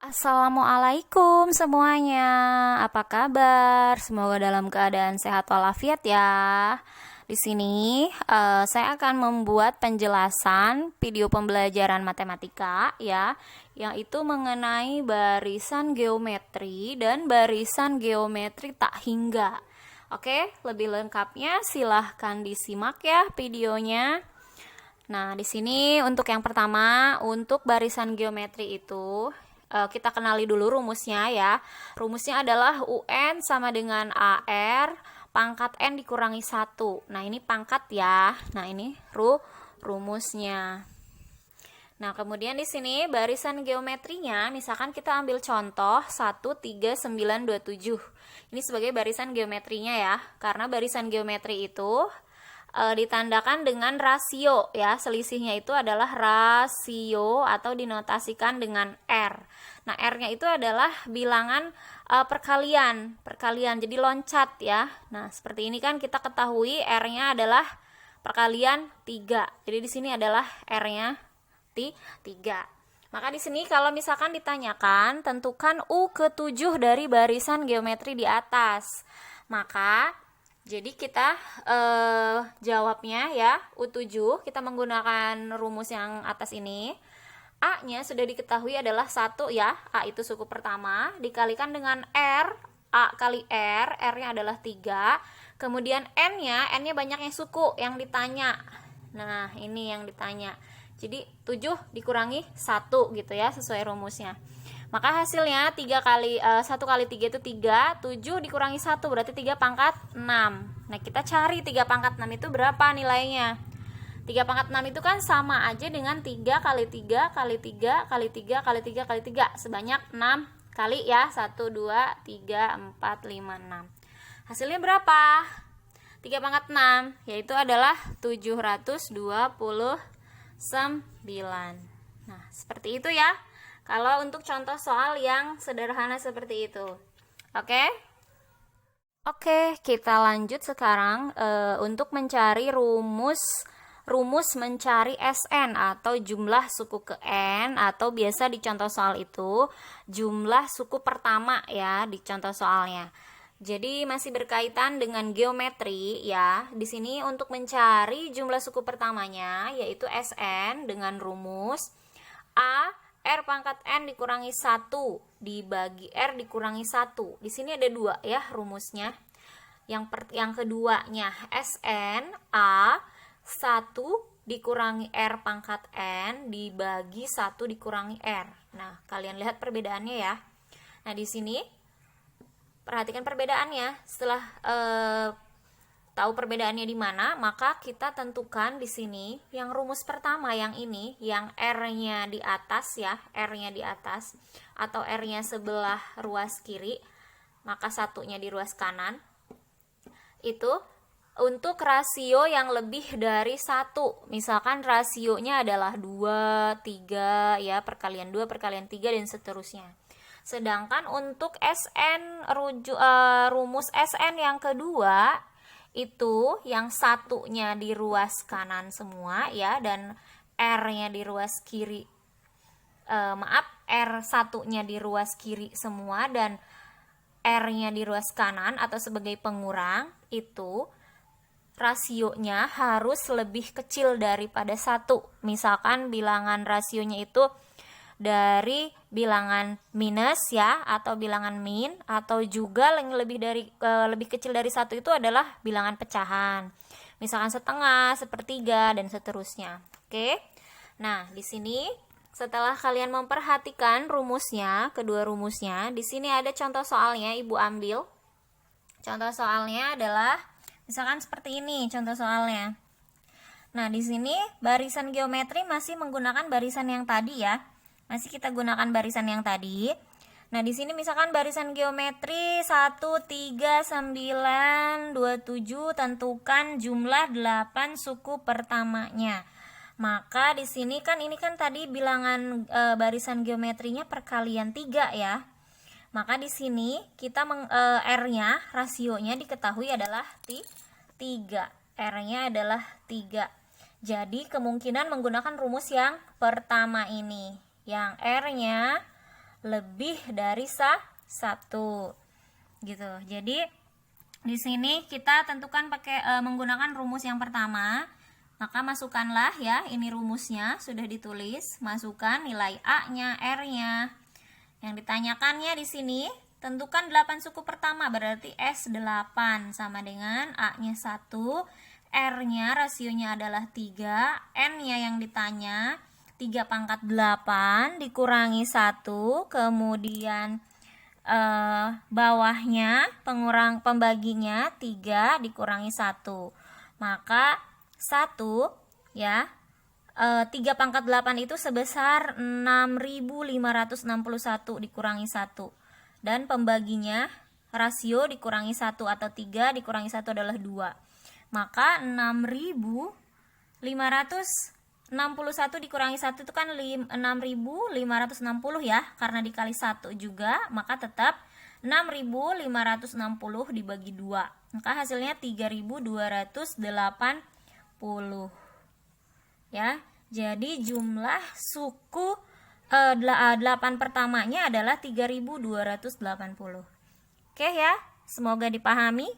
Assalamualaikum semuanya, apa kabar? Semoga dalam keadaan sehat walafiat ya. Di sini saya akan membuat penjelasan video pembelajaran matematika ya, yang itu mengenai barisan geometri dan barisan geometri tak hingga. Oke, lebih lengkapnya silahkan disimak ya videonya. Nah, di sini untuk yang pertama, untuk barisan geometri itu kita kenali dulu rumusnya ya. Rumusnya adalah UN sama dengan AR pangkat N dikurangi 1. Nah, ini pangkat ya. Nah, ini rumusnya. Nah, kemudian di sini barisan geometrinya, misalkan kita ambil contoh 1, 3, 9, 2, 7. Ini sebagai barisan geometrinya ya. Karena barisan geometri itu ditandakan dengan rasio ya, selisihnya itu adalah rasio atau dinotasikan dengan R. Nah, R-nya itu adalah bilangan perkalian, jadi loncat ya. Nah, seperti ini kan kita ketahui R-nya adalah perkalian 3. Jadi di sini adalah R-nya 3. Maka di sini kalau misalkan ditanyakan tentukan U ke-7 dari barisan geometri di atas. Maka jadi kita jawabnya ya, U7, kita menggunakan rumus yang atas ini. A-nya sudah diketahui adalah 1 ya, A itu suku pertama, dikalikan dengan R, A kali R, R-nya adalah 3. Kemudian N-nya banyak yang suku yang ditanya. Nah, ini yang ditanya. Jadi 7 dikurangi 1 gitu ya, sesuai rumusnya. Maka hasilnya 1 kali 3 itu 3, 7 dikurangi 1 berarti 3 pangkat 6. Nah, kita cari 3 pangkat 6 itu berapa nilainya. 3 pangkat 6 itu kan sama aja dengan 3 kali 3 kali 3 kali 3 kali 3 kali 3. Sebanyak 6 kali ya. 1, 2, 3, 4, 5, 6. Hasilnya berapa? 3 pangkat 6, yaitu adalah 729. Nah, seperti itu ya. Kalau untuk contoh soal yang sederhana seperti itu. Oke, kita lanjut sekarang untuk mencari rumus mencari SN atau jumlah suku ke N, atau biasa di contoh soal itu jumlah suku pertama ya di contoh soalnya. Jadi masih berkaitan dengan geometri ya. Di sini untuk mencari jumlah suku pertamanya yaitu SN dengan rumus A R pangkat N dikurangi 1 dibagi R dikurangi 1. Di sini ada 2 ya rumusnya. Yang keduanya SN A 1 dikurangi R pangkat N dibagi 1 dikurangi R. Nah, kalian lihat perbedaannya ya. Nah, di sini perhatikan perbedaannya. Setelah tahu perbedaannya di mana, maka kita tentukan di sini yang rumus pertama yang ini, yang R-nya di atas ya, R-nya di atas atau R-nya sebelah ruas kiri, maka satunya di ruas kanan. Itu untuk rasio yang lebih dari 1. Misalkan rasionya adalah 2, 3 ya, perkalian 2, perkalian 3 dan seterusnya. Sedangkan untuk rumus SN yang kedua itu yang satunya di ruas kanan semua ya, dan R-nya di ruas kiri. R satunya di ruas kiri semua dan R-nya di ruas kanan atau sebagai pengurang, itu rasionya harus lebih kecil daripada 1. Misalkan bilangan rasionya itu dari bilangan minus ya, atau bilangan min, atau juga yang lebih kecil dari 1 itu adalah bilangan pecahan. Misalkan setengah, sepertiga dan seterusnya. Oke. Nah, di sini setelah kalian memperhatikan rumusnya, kedua rumusnya, di sini ada contoh soalnya, Ibu ambil. Contoh soalnya adalah misalkan seperti ini contoh soalnya. Nah, di sini barisan geometri masih menggunakan barisan yang tadi ya. Masih kita gunakan barisan yang tadi. Nah, di sini misalkan barisan geometri 1, 3, 9, 2, 7, tentukan jumlah 8 suku pertamanya. Maka di sini kan ini kan tadi bilangan barisan geometrinya perkalian 3 ya. Maka di sini kita R-nya, rasionya diketahui adalah 3. R-nya adalah 3. Jadi kemungkinan menggunakan rumus yang pertama ini, yang R-nya lebih dari 1 gitu. Jadi di sini kita tentukan pakai menggunakan rumus yang pertama. Maka masukkanlah ya, ini rumusnya sudah ditulis. Masukkan nilai A-nya, R-nya. Yang ditanyakannya di sini, tentukan 8 suku pertama, berarti S8 sama dengan A-nya 1, R-nya rasionya adalah 3, N-nya yang ditanya 3 pangkat 8 dikurangi 1, kemudian bawahnya pembaginya 3 dikurangi 1. Maka 1 ya, 3 pangkat 8 itu sebesar 6.561 dikurangi 1. Dan pembaginya rasio dikurangi 1 atau 3 dikurangi 1 adalah 2. Maka 6.561 dikurangi 1 itu kan 6.560 ya, karena dikali 1 juga, maka tetap 6.560 dibagi 2. Maka hasilnya 3.280 ya. Jadi jumlah suku 8 pertamanya adalah 3.280. Oke ya, semoga dipahami.